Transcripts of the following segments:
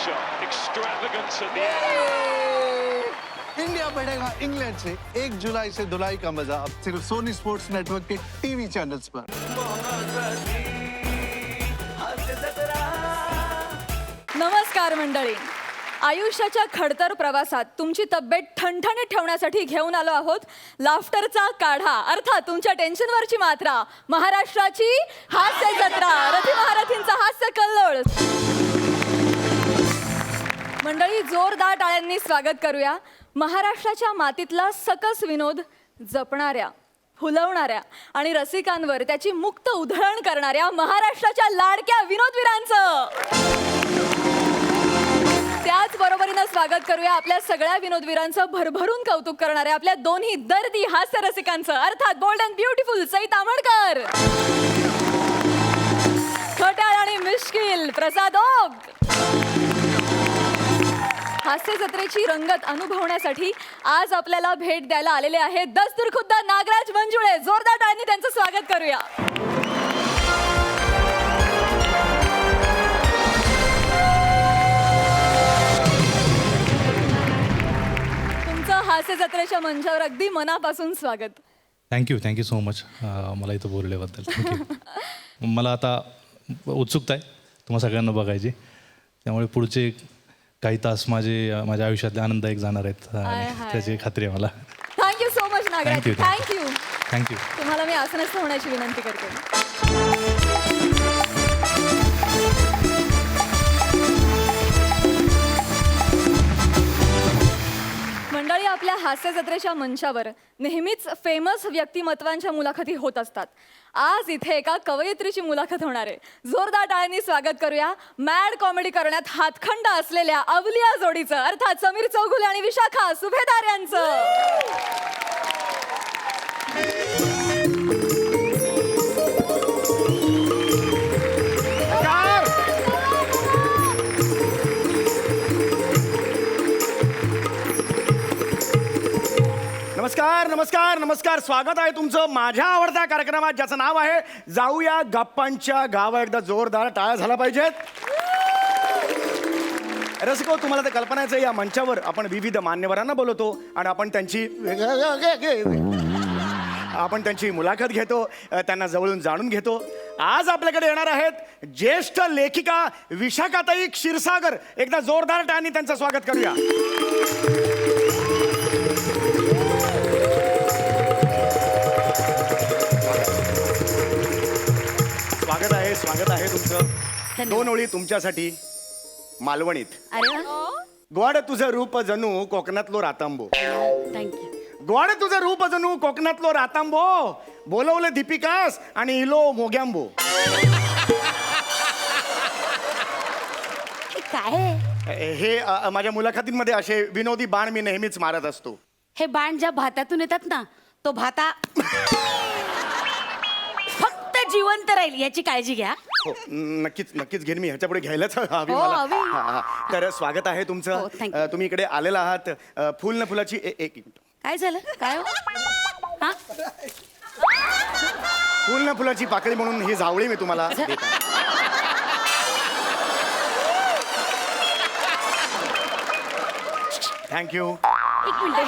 shot. Extravagance at the end. India बढ़ेगा England से 1 जुलाई से धुलाई का मजा अब सिर्फ सोनी स्पोर्ट्स नेटवर्क के टीवी चैनल्स पर। नमस्कार मंडळी. आयुष्याच्या खडतर प्रवासात तुमची तब्येत ठणठणीत ठेवण्यासाठी घेऊन आलो आहोत लाफ्टरचा काढा, अर्थात तुमच्या टेन्शनवरची मात्रा. महाराष्ट्राची हास्य जत्रा, रथी महारथींचा हास्य कल्लोळ. मंडळी, जोरदार टाळ्यांनी स्वागत करूया महाराष्ट्राच्या मातीतला सकस विनोद जपणाऱ्या, फुलवणाऱ्या आणि रसिकांवर त्याची मुक्त उधळण करणाऱ्या महाराष्ट्राच्या लाडक्या विनोदवीरांचं. त्याच बरोबरीनं स्वागत करूया आपल्या सगळ्या विनोदवीरांचं भरभरून कौतुक करणाऱ्या आपल्या दोन्ही दर्दी हास्य रसिकांचं, अर्थात bold and beautiful Sai Tamankar, खट्याळ आणि मिश्किल प्रसाद ओक. हास्य जत्रेची रंगत अनुभवण्यासाठी आज आपल्याला भेट द्यायला आलेले आहेत दस्तूरखुद्द नागराज मंजुळे. जोरदार टाळ्यांनी त्यांचं स्वागत करूया. तुमचं हास्य जत्रेच्या मंचावर अगदी मनापासून स्वागत. थँक्यू सो मच मला इथं बोलल्याबद्दल. थँक्यू. मला आता उत्सुकता आहे तुम्हा सगळ्यांना बघायची, त्यामुळे पुढचे काही तास माझ्या आयुष्यातले आनंददायक जाणार आहेत आणि त्याची खात्री आहे मला. Thank you so much Nagaraj. Thank you. तुम्हाला मी आसनस्थ होण्याची विनंती करते. मंडळी, आपल्या हास्य जत्रेच्या मंचावर नेहमीच फेमस व्यक्तिमत्वांच्या मुलाखती होत असतात. आज इथे एका कवयित्रीची मुलाखत होणार आहे. जोरदार टाळ्यांनी स्वागत करूया मॅड कॉमेडी करण्यात हातखंड असलेल्या अवलिया जोडीचं, अर्थात समीर चौगुले आणि विशाखा सुभेदार यांचं. नमस्कार नमस्कार नमस्कार. स्वागत आहे तुमचं माझ्या आवडत्या कार्यक्रमात, ज्याचं नाव आहे जाऊया गप्पांच्या गावा. एकदा जोरदार टाळ्या झाला पाहिजेत. रसिको, तुम्हाला तर कल्पनाच आहे, या मंचावर आपण विविध मान्यवरांना बोलवतो आणि आपण त्यांची मुलाखत घेतो, त्यांना जवळून जाणून घेतो. आज आपल्याकडे येणार आहेत ज्येष्ठ लेखिका विशाखाताई क्षीरसागर. एकदा जोरदार टाळ्यांनी त्यांचं स्वागत करूया. स्वागत आहे तुमचं. 2 ओळी तुमच्यासाठी मालवणीत. गोड तुझं रूप जणू कोकणातलो रातांबो. थँक्यू. गोड तुझं रूप जणू कोकणातलो रातांबो, बोलवलं दीपिकास आणि इलो मोग्यांबो. काय हे माझ्या मुलाखतींमध्ये असे विनोदी बाण मी नेहमीच मारत असतो. हे बाण ज्या भातातून येतात ना, तो भाता फक्त जिवंत राहील याची काळजी घ्या. हो, नक्कीच घेईन मी. ह्याच्यापुढे घ्यायलाच हवी हो, मला. हवी. तर स्वागत आहे तुमचं. हो, thank you. तुम्ही इकडे आलेला आहात फुल न फुलाची एक मिनिट. काय झालं? काय हो? हा? फुल न फुलाची पाकळी म्हणून ही जावळी मी तुम्हाला देत आहे. थँक्यू. एक मिनिट.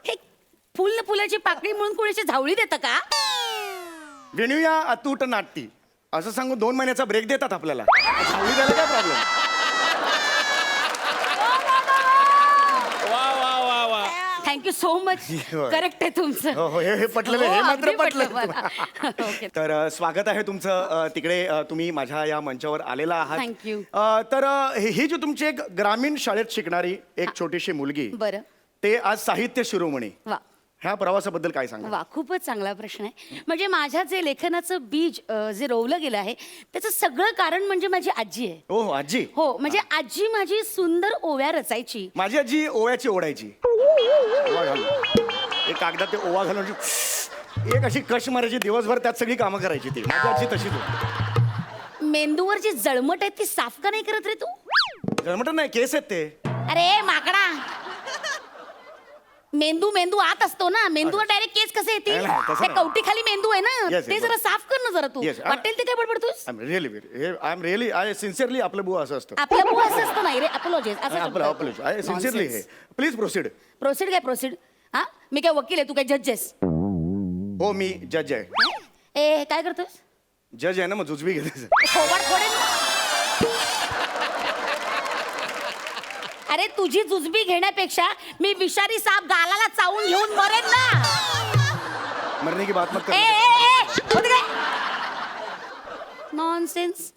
हे फुल न फुलाची पाकळी म्हणून कोणाची झावळी देतं का? विणूया अतूट नाट्टी असं सांगून 2 महिन्याचा ब्रेक देतात आपल्याला. जावळी द्यायला काय problem? Thank you so much. Correct आहे तुमचं. हो, हे पटलेलं, हे हो, मात्र अगदी पटलं मला. ओके. तर स्वागत आहे तुमचं. तिकडे तुम्ही माझ्या या मंचावर आलेला आहात. Thank you. तर ही जी तुमची एक ग्रामीण शाळेत शिकणारी एक छोटीशी मुलगी, बरं. ते आज साहित्य शिरोमणी, वा ह्या प्रवासाबद्दल काय सांगा? वा, खूपच चांगला प्रश्न आहे. म्हणजे माझ्या जे लेखनाचं बीज जे रोवलं गेलं आहे, त्याचं सगळं कारण म्हणजे माझी आजी आहे. हो आजी. हो, म्हणजे आजी माझी सुंदर ओव्या रचायची. माझी आजी ओव्याची ओढायची. ओवा घालून एक कागदात ते ओवा घालून एक अशी कश मारायची, दिवसभर त्यात सगळी कामं करायची. ती माझी आजी तशीच होती. मेंदूवर जी जळमट आहे ती साफ का नाही करत रे तू? जळमट नाही, केस आहेत ते. अरे माकडा, मेंदू मेंदू आत असतो ना, मेंदूवर डायरेक्ट केस कसे येतील? नाही, तसं त्या नाही. कवटी खाली मेंदू आहे ना, Yes, ते yes, जरा साफ कर ना जरा तू. Yes, वाटेल ते काय बडबडतोस? I am really I sincerely आपलं बुवा असं असतं. आपल्या बुवा असं असतं नाही रे, अपोलॉजीज आय सिन्सिअरली हे प्लीज प्रोसीड. प्रोसीड काय प्रोसीड? हा, मी काय वकील आहे, तू काय जज आहेस? हो मी जज आहे. ए काय करतोस? जज आहे ना, मग जुजबी घेते. थोबाड फोडेन ना. अरे तुझी जुजबी घेण्यापेक्षा मी विषारी साप गालाला चावून घेऊन मरेन ना. मरने की बात मत ए कर. नॉनसेन्स.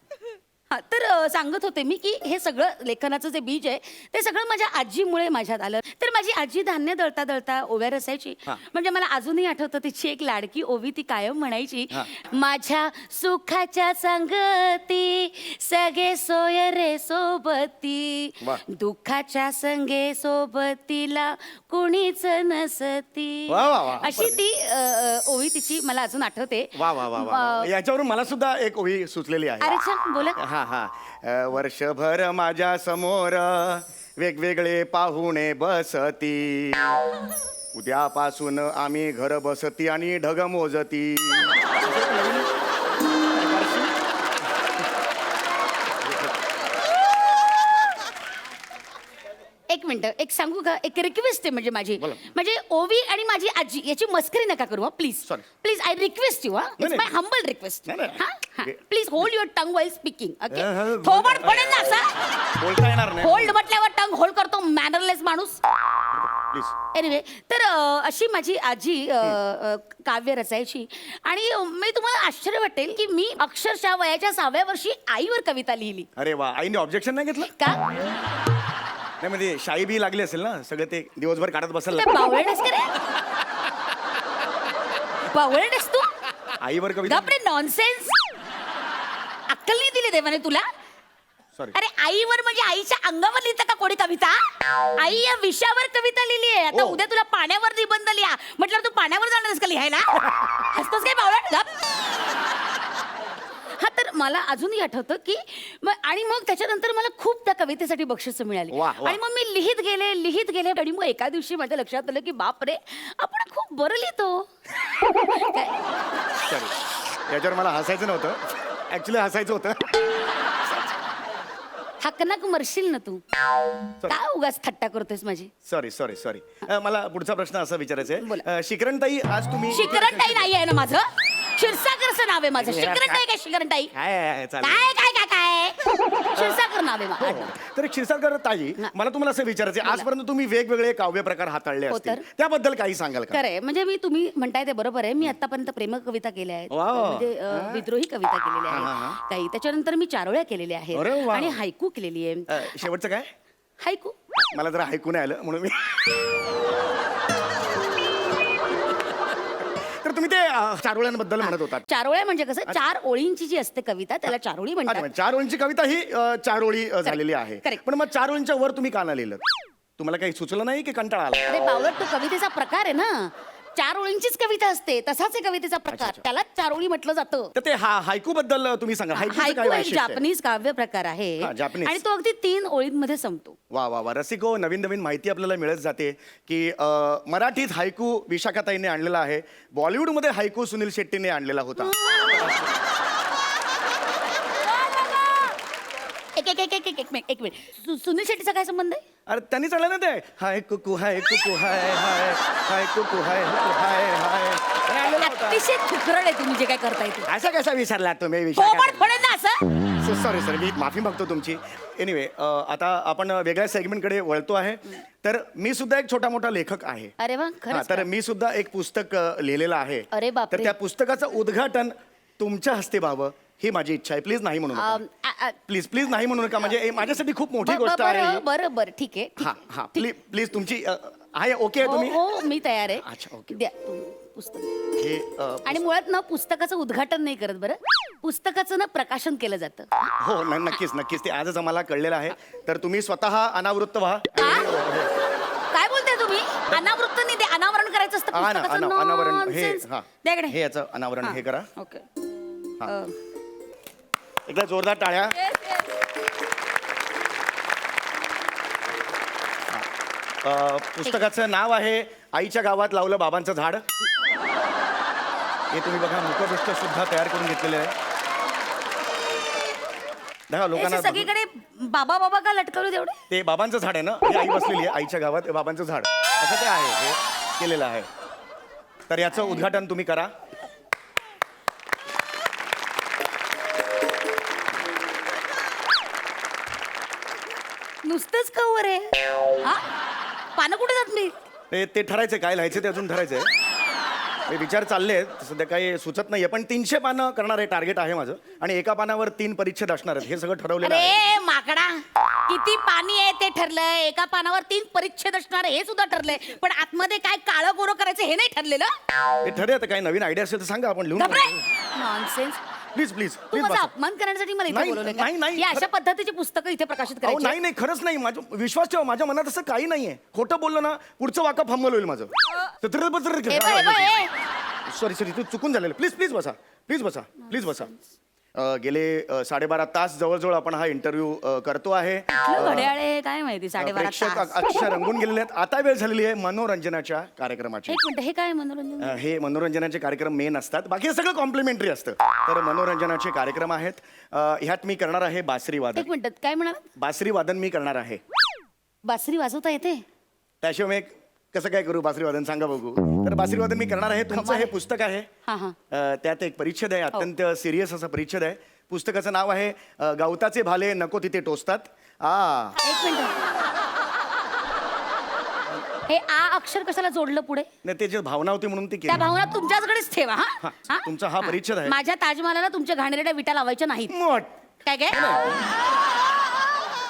हा तर सांगत होते मी की हे सगळं लेखनाचं जे बीज आहे ते सगळं माझ्या आजीमुळे माझ्यात आलं. तर माझी आजी धान्य दळता दळता ओव्या रसायची. म्हणजे मला अजूनही आठवतं तिची एक लाडकी ओवी ती कायम म्हणायची, माझ्या सुखाच्या संगती सगळे सोय रे सोबती, वा. दुःखाच्या संगे सोबतीला कुणीच नसती. वा, वा, वा. अशी ती ओवी तिची मला अजून आठवते. वा वा वा वा. याच्यावरून मला सुद्धा एक ओवी सुचलेली आहे. अरे छान बोला. हा हा वर्षभर माझ्या समोर वेगवेगळे पाहुणे बसती, उद्यापासून आम्ही घर बसती आणि ढग मोजती. एक मिनिट, एक सांगू का? एक रिक्वेस्ट आहे म्हणजे माझी, म्हणजे ओवी आणि माझी आजी याची मस्करी नका करू please. Sorry. Please I request you. It's my humble request. नाही, नाही. Please hold your tongue while speaking. Okay, हा, थोबड पडेल ना असा. बोलता येणार नाही होल्ड म्हटल्यावर टंग होल्ड करतो मॅनरलेस माणूस. प्लीज. एनिवे, तर अशी माझी आजी काव्य रचायची आणि मी तुम्हाला आश्चर्य वाटेल की मी अक्षरशः वयाच्या 6व्या वर्षी आईवर कविता लिहिली. अरे वा, आईने ऑब्जेक्शन नाही घेतलं? का? नाही म्हणजे शाई बी लागली असेल ना, सगळं ते दिवसभर काढत बसायला काय बावळटेस का रे? बावळटेस तू? आईवर कविता. गप्रे, नॉनसेन्स. अक्कल नाही दिली देवाने तुला? सॉरी. अरे आईवर म्हणजे आईच्या अंगावर लिहितं का कोणी कविता? आई या विषयावर कविता लिहिली आहे. आता हो. उद्या तुला पाण्यावर निबंध लिहा म्हटलं तू पाण्यावर जाणार आहेस का लिहायला? हसतोस काय बावळट? गप. हा तर मला अजूनही आठवतं की आणि मग त्याच्यानंतर मला खूप त्या कवितेसाठी बक्षिसं मिळाली. वा, वा. आणि मग मी लिहित गेले आणि मग एका दिवशी माझ्या लक्षात आलं की बाप रे, आपण खूप बरं लिहितो. काय? सॉरी, याच्यावर मला हसायचं नव्हतं, ऍक्च्युली हसायचं होतं. हाकनाक मरशील ना तू. काय उगाच थट्टा करतोयस माझी? Sorry sorry sorry. मला पुढचा प्रश्न असा विचारायचा बोला. आहे, शिकरणताई आज तुम्ही शिकरणताई नाही आहे ना माझं, क्षीरसागरचं नाव आहे माझं. शिकरणताई काय शिकरणताई? काय चालेल. काय काय काय काय क्षीरसागर नाव आहे हो, माझं. हो. तर क्षीरसागर ताई, मला तुम्हाला असं विचारायचं आहे, आजपर्यंत तुम्ही वेगवेगळे काव्य प्रकार हाताळले हो असतील, तर. त्याबद्दल काही सांगाल का? खरंय, म्हणजे मी तुम्ही म्हणताय ते बरोबर आहे. मी आतापर्यंत प्रेम कविता केल्या आहेत, वा. म्हणजे विद्रोही कविता केलेल्या हा, आहेत काही. त्याच्यानंतर मी चारोळ्या केलेल्या अरे आहेत वा. आणि हायकू केलेली आहे. शेवटचं काय? हायकू. मला जरा ऐकू नाही आलं म्हणून मी तर तुम्ही ते चारोळ्यांबद्दल म्हणत होता. चारोळ्या म्हणजे कसं, 4 ओळींची जी असते कविता त्याला चारोळी म्हणतात. 4 ओळींची कविता ही 4 ओळी झालेली आहे. correct. पण मग 4 ओळींच्या वर तुम्ही का नाही लिहिलं? तुम्हाला काही सुचलं नाही की कंटाळा आला? अरे बावळट, तो कवितेचा प्रकार आहे ना. 4 ओळींचीच कविता असते, तसाच आहे कवितेचा प्रकार. अच्छा. त्यालाच 4 ओळी म्हटलं जातं. तर ते हायकू बद्दल तुम्ही सांगा. हायकूचं काय हायकू एक वैशिष्ट्य आहे? जापनीज काव्य प्रकार आहे हा, जापनीज. आणि तो अगदी 3 ओळींमध्ये संपतो. वा वा वा. रसिको, नवीन नवीन माहिती आपल्याला मिळत जाते की मराठीत हायकू विशाखाताईने आणलेला आहे, बॉलिवूडमध्ये हायकू सुनील शेट्टीने आणलेला होता. एक मिनिट, सुनील शेट्टीचा काय संबंध आहे? अरे त्यांनी चाललं ना ते हाय कुकू हाय कुकू हाय हाय हाय कुकू हाय कुकू हाय हाय हे आलेला होता. अतिशय खुकरड आहे तुम्ही जे काय करताय ते. असा कसा विसरला तुम्ही थोबाड फोडेल ना असं. सॉरी सर, मी माफी मागतो तुमची. एनिवे, आता आपण वेगळ्या सेगमेंटकडे वळतो आहे. तर मी सुद्धा एक छोटा मोठा लेखक आहे. अरे वा, हा, खरंच तर का? मी सुद्धा एक पुस्तक लिहिलेलं आहे. अरे बापरे. तर त्या पुस्तकाचं उद्घाटन तुमच्या हस्ते व्हावं ही माझी इच्छा आहे. प्लीज नाही म्हणू नका. प्लीज प्लीज नाही म्हणू नका, म्हणजे हे माझ्यासाठी खूप मोठी गोष्ट आहे ही. बरं ठीक आहे. हा हा, प्लीज प्लीज तुमची आहे ओके आहे तुम्ही? हो, मी तयार आहे. अच्छा, ओके. द्या तुम्ही पुस्तक. हे आणि मुळात ना पुस्तकाचं उद्घाटन नाही करत बरं, पुस्तकाचं ना प्रकाशन केलं जातं. हो नक्कीच नक्कीच, ते आजच आम्हाला कळलेलं आहे. तर तुम्ही स्वतः अनावृत्त व्हा. काय बोलताय तुम्ही? अनावृत्त नाही, ते अनावरण करायचं असतं पुस्तकाचं. अनावरण हे Nonsense. हा, द्या इकडे. हे याचं अनावरण हे करा. ओके. एकदा जोरदार टाळ्या. पुस्तकाचं नाव आहे आईच्या गावात लावलं बाबांचं झाड. हे तुम्ही बघा मुखपृष्ठ सुद्धा तयार करून घेतलेले आहे. बघा लोकांना असे सगळीकडे बाबा बाबा का लटकवलं तेवढे? ते बाबांचं झाड आहे ना, ही आई बसलेली आहे आईच्या गावात, हे बाबांचं झाड असं ते आहे, हे केलेलं आहे. तर याचं उद्घाटन तुम्ही करा. नुसतंच कवर आहे हा? पानं कुठे जात मी? ते ठरायचं काय लिहायचं ते अजून ठरायचंय. हे विचार चालले आहेत, सध्या काही सुचत नाहीये, पण 300 पानं करणार आहे टार्गेट आहे माझं. आणि एका पानावर 3 परिच्छेद असणार आहेत, हे सगळं ठरवलेलं आहे. अरे माकडा, किती पाणी आहे ते ठरलंय, एका पानावर 3 परिच्छेद असणार हे सुद्धा ठरलंय, पण आतमध्ये काय काळं गोरं करायचं हे नाही ठरलेलं. हे ठरले. आता काही नवीन आयडिया असेल तर सांगा, आपण लिहून नॉनसेन्स. प्लीज प्लीज तू प्लीज माझा अपमान करण्यासाठी मला इथे नाही, बोलवलंय नाही, का? नाही. या अशा पद्धतीची पुस्तकं इथे प्रकाशित करायची? नाही नाही, खरंच नाही. माझं विश्वास ठेवा, माझ्या मनात असं काही नाहीये. खोटं बोललं ना पुढचं वाकं फंबल होईल माझं. सॉरी सॉरी, तू चुकून झालेलं. प्लीज प्लीज बसा, प्लीज बसा, प्लीज बसा. गेले 12.5 तास जवळजवळ आपण हा इंटरव्ह्यू करतो आहे. कुठलं घड्याळ आहे काय माहिती? 12.5 प्रेक्षक तास. अक्षर रंगून गेलेले आहेत. आता वेळ झालेली आहे मनोरंजनाच्या कार्यक्रमाची. एक मिनिट, हे काय मनोरंजन? हे मनोरंजनाचे कार्यक्रम मेन असतात, बाकी हे सगळं कॉम्प्लिमेंटरी असतं. तर मनोरंजनाचे कार्यक्रम आहेत. ह्यात मी करणार आहे बासरी वादन. एक मिनिट, काय म्हणाल? बासरी वादन मी करणार आहे. बासरी वाजवता येते? त्याशिवाय मी कसं काय करू बासरी वादन, सांगा बघू. तर बासरी वादन मी करणार आहे. तुमचं हे पुस्तक आहे, हा हा. त्यात एक परिच्छेद आहे, अत्यंत सिरियस असा परिच्छेद आहे. पुस्तकाचं नाव आहे गवताचे भाले नको तिथे टोचतात. एक मिनिट, हे आ अक्षर कशाला जोडलं पुढे? नाही, ते जे भावना होती म्हणून ती त्या केली. भावना तुमच्याकडेच ठेवा. हा हा? तुमचा हा परिच्छेद आहे. माझ्या ताजमहालाला तुमच्या घाणेरड्या विटा लावायच्या नाहीत. काय काय?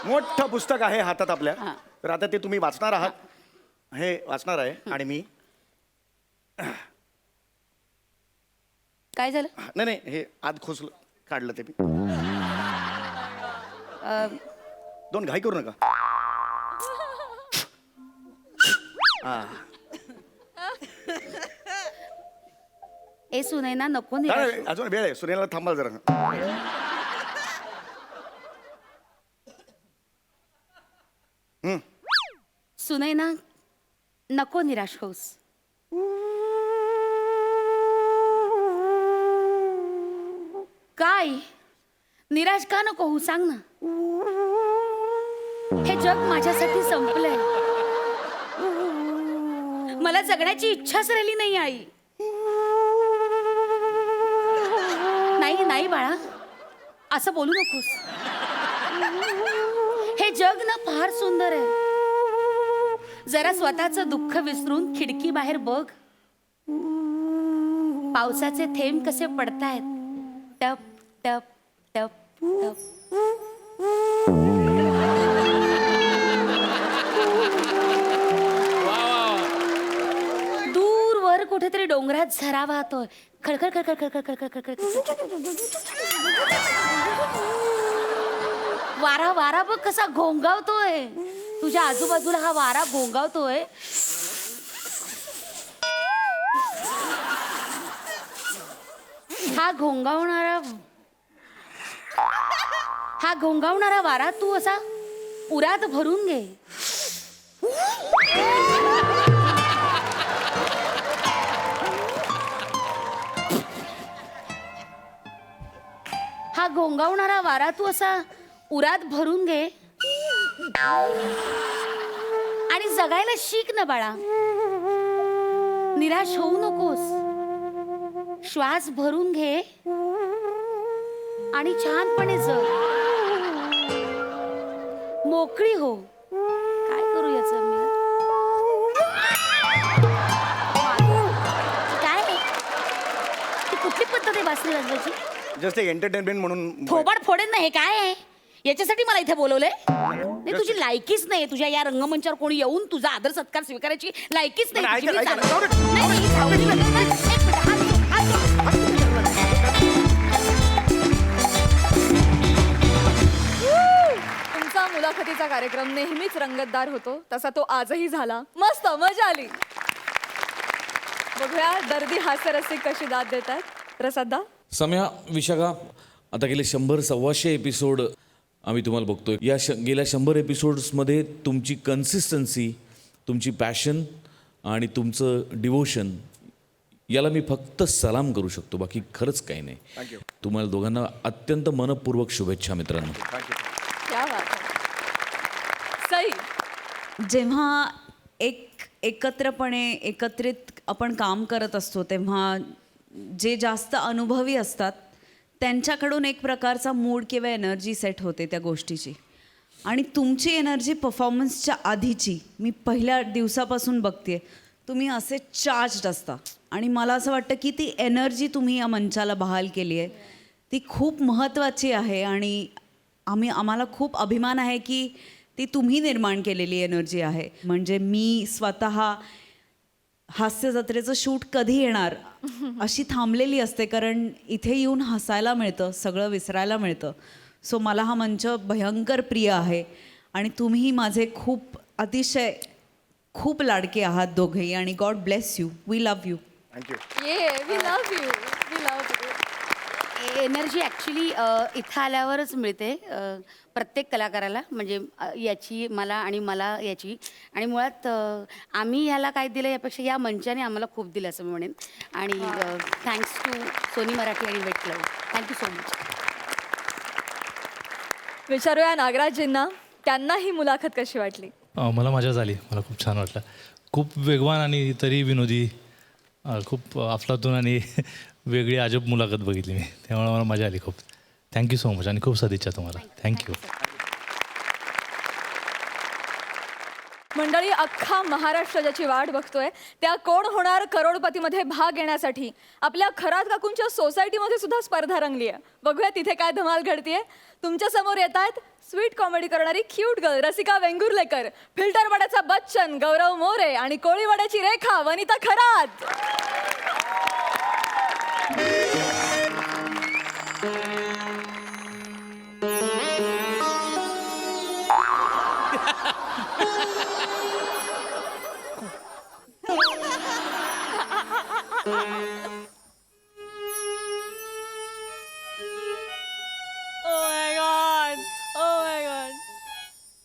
मोठं पुस्तक आहे हातात आपल्या. हा. तर आता ते तुम्ही वाचणार आहात. हे वाचणार आहे आणि मी काय झालं? नाही नाही, हे आत खोचलं, काढलं ते मी. दोन घाई करू नका. ए सुनैना नको निराश नाही, अजून वेळ आहे. सूर्याला थांबाल जरा. सुनैना नको निराश होस. काय निराश का नको होऊ, सांग ना. हे जग माझ्यासाठी संपलंय. मला जगण्याची इच्छाच राहिली नाही आई. नाही नाही बाळा, असं बोलू नकोस. हे जग ना फार सुंदर आहे. जरा स्वतःचं दुःख विसरून खिडकी बाहेर बघ. पावसाचे थेंब कसे पडतायत, टप टप टप टप. दूरवर कुठेतरी डोंगरात झरा वाहतोय. खळखळ खळखळ खळखळ खळखळ खळखळ. वारा वारा बघ कसा घोंगावतोय. तुझ्या आजूबाजूला हा वारा घोंगावतोय. हा घोंगावणारा वारा तू असा उरात भरून घे. हा घोंगावणारा वारा तू असा उरात भरून घे आणि जगायला शिक ना बाळा. निराश होऊ नकोस. श्वास भरून घे आणि छानपणे जग. मोकळी हो. काय करू याचं मी? काय ती कुठली पद्धत आहे बासरी वाजवायची? जस्ट एक एंटरटेनमेंट म्हणून. थोबाड फोडेन ना. हे काय आहे? याच्यासाठी मला इथे बोलवलंय? नाही, तुझी लायकीच नाही. तुझ्या या रंगमंचावर कोणी येऊन तुझा आदर सत्कार स्वीकारायची लायकीच नाही. पण तुझी. ऐका, मी ऐका, चालले. जाऊ दे. नाही, नाही, जाऊ दे. एक मिनिट, हात तुमचा मुलाखतीचा कार्यक्रम नेहमीच रंगतदार होतो, तसा तो आजही झाला. मस्त मजा आली. बघूया दर्दी हास्यरसिक कशी दाद देतात. रसादा सम्या, विशाखा, आता गेले 100-125 एपिसोड आम्ही तुम्हाला बघतोय. गेल्या 100 एपिसोड्समध्ये तुमची कन्सिस्टन्सी, तुमची पॅशन आणि तुमचं डिवोशन याला मी फक्त सलाम करू शकतो, बाकी खरंच काही नाही. थँक्यू. तुम्हाला दोघांना अत्यंत मनपूर्वक शुभेच्छा मित्रांनो. क्या बात आहे. सई, जेव्हा एकत्रित आपण काम करत असतो तेव्हा जे जास्त अनुभवी असतात त्यांच्याकडून एक प्रकारचा मूड किंवा एनर्जी सेट होते त्या गोष्टीची. आणि तुमची एनर्जी परफॉर्मन्सच्या आधीची मी पहिल्या दिवसापासून बघते, तुम्ही असे चार्ज्ड असता. आणि मला असं वाटतं की ती एनर्जी तुम्ही या मंचाला बहाल केली आहे ती खूप महत्त्वाची आहे. आणि आम्हाला खूप अभिमान आहे की ती तुम्ही निर्माण केलेली एनर्जी आहे. म्हणजे मी स्वतः हास्य जत्रेचं शूट कधी येणार अशी थांबलेली असते, कारण इथे येऊन हसायला मिळतं, सगळं विसरायला मिळतं. सो मला हा मंच भयंकर प्रिय आहे. आणि तुम्ही माझे अतिशय खूप लाडके आहात दोघेही. आणि God bless you. We love you. Thank you. Yeah we love you, we love you. Energy actually इथं आल्यावरच मिळते प्रत्येक कलाकाराला. म्हणजे याची मला याची. आणि मुळात आम्ही ह्याला काय दिलं यापेक्षा या मंचाने आम्हाला खूप दिलं असं मी म्हणेन. आणि थँक्स टू सोनी मराठी आणि वेट क्लब. Thank you so much. विचारूया नागराजजींना, त्यांना ही मुलाखत कशी वाटली? मला मजा झाली, मला खूप छान वाटलं. खूप वेगवान आणि तरी विनोदी, खूप अफलातून आणि वेगळी अजब मुलाखत बघितली मी, त्यामुळे मला मजा आली खूप. थँक्यू सो मच आणि खूप सदिच्छा तुम्हाला. थँक्यू. मंडळी, अख्खा महाराष्ट्र ज्याची वाट बघतोय त्या कोण होणार करोडपतीमध्ये भाग घेण्यासाठी आपल्या खरात काकूंच्या सोसायटीमध्ये सुद्धा स्पर्धा रंगली आहे. बघूया तिथे काय धमाल घडतीये. तुमच्या समोर येत आहेत स्वीट कॉमेडी करणारी क्यूट गर्ल रसिका वेंगुर्लेकर, फिल्टरवाड्याचा बच्चन गौरव मोरे आणि कोळीवाड्याची Rekha Vanita Kharat.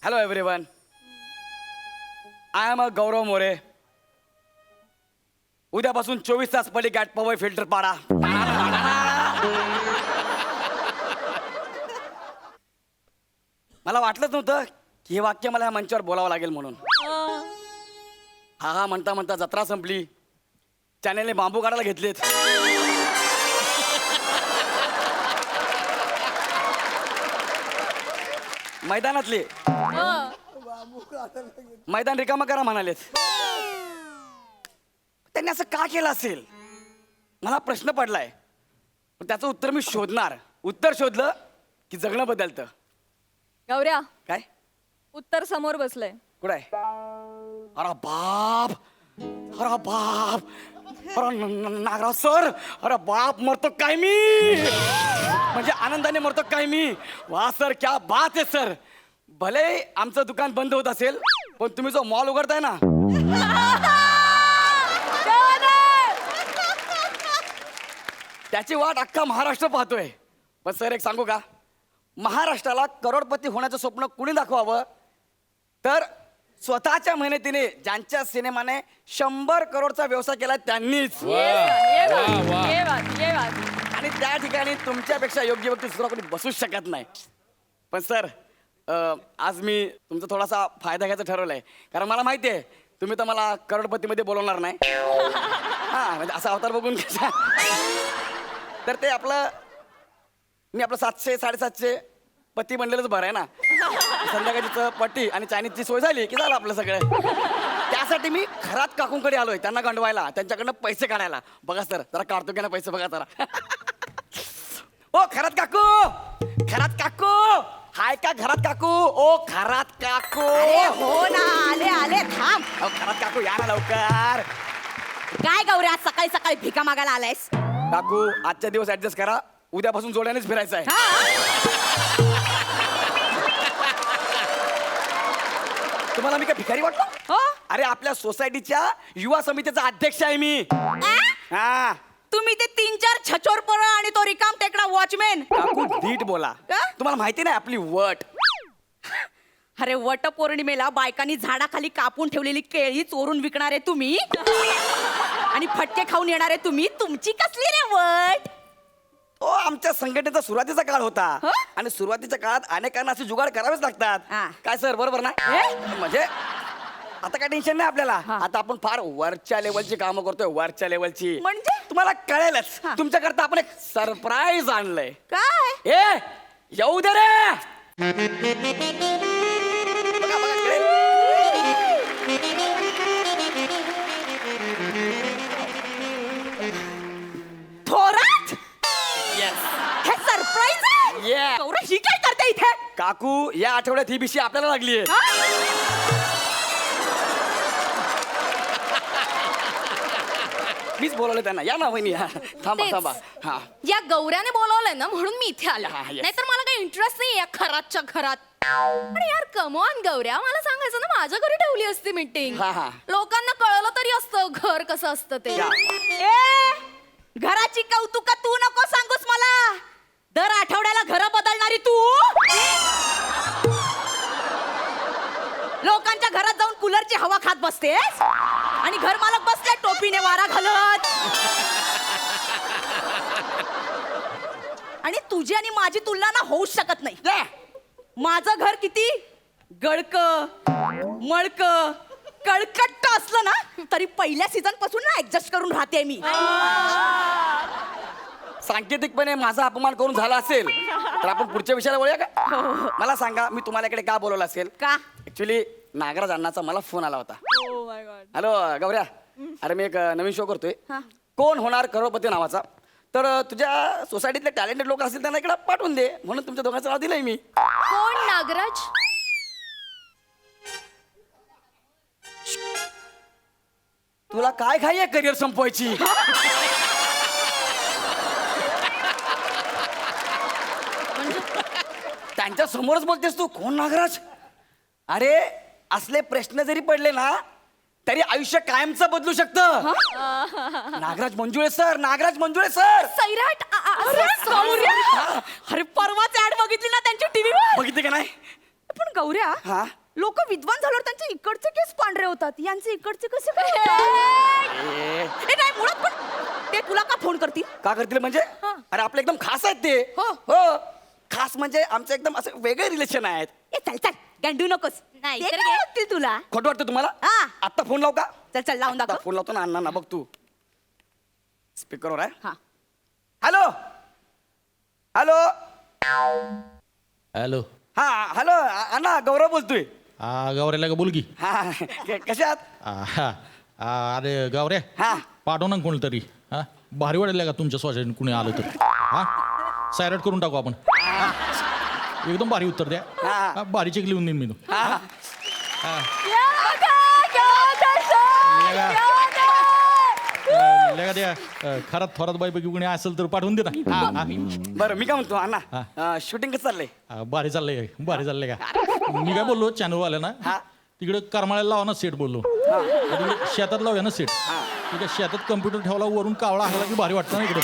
Hello everyone, I am a Gaurav More. उद्यापासून 24 तास पडी गॅट पवई फिल्टर पाडा. मला वाटलंच नव्हतं की हे वाक्य मला ह्या मंचावर बोलावं लागेल म्हणून. हा म्हणता म्हणता जत्रा संपली. चॅनेलने बांबू काढायला घेतलेत. मैदानातले मैदान रिकामा करा म्हणालेत. त्यांनी असं का केलं असेल मला प्रश्न पडलाय. पण त्याचं उत्तर मी शोधणार. उत्तर शोधलं की जगणं बदलतं. गौऱ्या, काय उत्तर समोर बसलंय. कुठं आहे? अरे बाप, अरे बाप, अरे नागराज सर, अरे बाप, मरतो काय मी? म्हणजे आनंदाने मरतो काय मी? वा सर, क्या बात आहे सर. भले आमचं दुकान बंद होत असेल पण तुम्ही जो मॉल उघडताय ना, त्याची वाट अख्खा महाराष्ट्र पाहतोय. पण सर एक सांगू का, महाराष्ट्राला करोडपती होण्याचं स्वप्न कुणी दाखवावं तर स्वतःच्या मेहनतीने ज्यांच्या सिनेमाने 100 करोडचा व्यवसाय केला त्यांनीच. आणि त्या ठिकाणी तुमच्यापेक्षा योग्य व्यक्ती दुसरा कोणी बसूच शकत नाही. पण सर आज मी तुमचा थोडासा फायदा घ्यायचा ठरवलंय. कारण मला माहिती आहे तुम्ही तर मला करोडपतीमध्ये बोलवणार नाही. हां, म्हणजे असा अवतार बघून कसा. तर ते मी आपलं 700-750 पती बनलेलंच बरं आहे ना. संध्याकाळची पट्टी आणि चायनीजची सोय झाली की झालं आपलं सगळं. त्यासाठी मी खरात काकूंकडे आलोय, त्यांना गंडवायला, त्यांच्याकडनं पैसे काढायला. बघा सर, जरा काढतो की ना पैसे, बघा जरा. ओ खरात काकू, खरात काकू, हाय का घरात काकू? ओ खरात काकू. हो ना, आले आले, थांब. अहो, खरात काकू या ना लवकर. काय गौऱ्या, सकाळी सकाळी भिका मागायला आलायस? काकू आजच्या दिवस ऍडजस्ट करा, उद्यापासून जोड्यानेच फिरायचं आहे. तुम्हाला मी काय भिकारी वाटलो? हो? अरे आपल्या सोसायटीच्या युवा समितीचा अध्यक्ष आहे मी. हा तुम्ही ते 3-4 छचोर पोरं आणि तो रिकाम टेकडा वॉचमॅन. काकू नीट बोला. का? तुम्हाला माहिती नाही आपली वट. अरे वटपौर्णिमेला बायकांनी झाडाखाली कापून ठेवलेली केळी चोरून विकणारे तुम्ही आणि फटके खाऊन येणारे तुम्ही, तुमची कसली रे वट? तो आमच्या संघटनेचा सुरुवातीचा काळ होता हं? आणि सुरुवातीच्या काळात अनेकांना असे जुगाड करावेच लागतात. हा. काय सर बरोबर ना? म्हणजे आता काय टेन्शन नाही आपल्याला. आता आपण फार वरच्या लेवलची कामं करतोय, वरच्या लेवलची. म्हणजे? तुम्हाला कळेलच. तुमच्याकरता आपण एक सरप्राईज आणलंय. काय? ए येऊ दे रे. बघा बघा कळेल. थोरात? Yes. हे सरप्राईज आहे? Yeah. गौरव, ही काय करते इथे? काकू या आठवड्यात ही बिशी आपल्याला लागली आहे. मीच बोलवलं त्यांना. या ना वहिनी. हा. थांबा तेच. थांबा. हा या गौऱ्याने बोलवलंय ना म्हणून मी इथे आले. हा, yes. नाहीतर मला काही इंटरेस्ट नाही या खरातच्या घरात. पण यार कमॉन गौऱ्या, मला सांगायचं ना माझ्या घरी ठेवली असती मीटिंग. हा, हा. लोकांना कळलं तरी असतं घर कसं असतं ते. या. ए घराची कौतुक तू नको सांगूस मला. दर आठवड्याला घर बदलणारी तू लोकांच्या घरात जाऊन कूलरची हवा खात बसतेस आणि घर मालक बसले टोपीने वारा घालत. आणि तुझी आणि माझी तुलना ना होऊच शकत नाही. या. माझं घर किती गळक मळक कळकट्ट असलं ना तरी पहिल्या सीझन पासून ना ऍडजस्ट करून राहते मी. सांकेतिकपणे माझा अपमान करून झाला असेल तर आपण पुढच्या विषयाला वळूया का? मला सांगा मी तुम्हाला इकडे का बोलवलं असेल? का? ऍक्च्युली नागराज अण्णाचा मला फोन आला होता. हॅलो गौऱ्या, अरे मी एक नवीन शो करतोय, कोण होणार करोडपती नावाचा. तर तुझ्या सोसायटीतले टॅलेंटेड लोक असतील त्यांना इकडे पाठवून दे म्हणून तुमच्या दोघांचं नाव दिलंय मी. कोण नागराज? तुला काय घाई आहे करिअर संपवायची? त्यांच्या समोरच बोलतेस तू कोण नागराज? अरे असले प्रश्न जरी पडले ना तरी आयुष्य कायमचं बदलू शकतं. Nagraj Manjule sir, Nagraj Manjule sir. सैराट अरे परवाच ऍड बघितली ना त्यांची टीव्हीवर. बघितले का नाही? पण गौऱ्या, हा? लोक विद्वान झाल्यावर त्यांचे इकडचे केस पांढरे होतात, यांचे इकडचे कसे काय ए, हे नाही मुळात. पण ते तुला का फोन करतील? का करतील म्हणजे? अरे आपले एकदम खास आहेत ते. हो. हो खास म्हणजे आमचे एकदम असं वेगळे रिलेशन आहेत. ए चल चल गंडू नकोस. नाही ते तर काय काय? वाटतील तुला? खोटं वाटतं तुम्हाला? हा. आत्ता फोन लावू का? चल चल लावून आता दाखव. फोन लावतो ना अण्णा बघ तू. स्पीकरवर आहे. हा. Hello hello hello. हा हॅलो अण्णा गौरव बोलतोय. गावऱ्याला का बोल की. हा कशा आहात? अरे गावऱ्या हा. पाठव ना कोणतरी. हा भारी वाटेल का तुमच्या सोसायटीत कुणी आलं तर. हा सायरट करून टाकू आपण. हा? एकदम भारी उत्तर द्या. हा. हा, भारी चेक लिहून देईन मी. हा. लगा द्या खरात थोरात बाईपैकी कुणी असेल तर पाठवून दे ना. हा, हा. बरं मी काय म्हणतो अण्णा शूटिंग कसं चाललंय? भारी चाललंय भारी चाललंय का. मी काय बोललो चॅनलवाल्या ना हा. तिकडे करमाळ्याला लावा ना सेट बोललो. तिकडे शेतात लावूया ना सेट. तिकडे शेतात कम्प्युटर ठेवला वरून कावळा हल्ला की भारी वाटतं ना इकडे.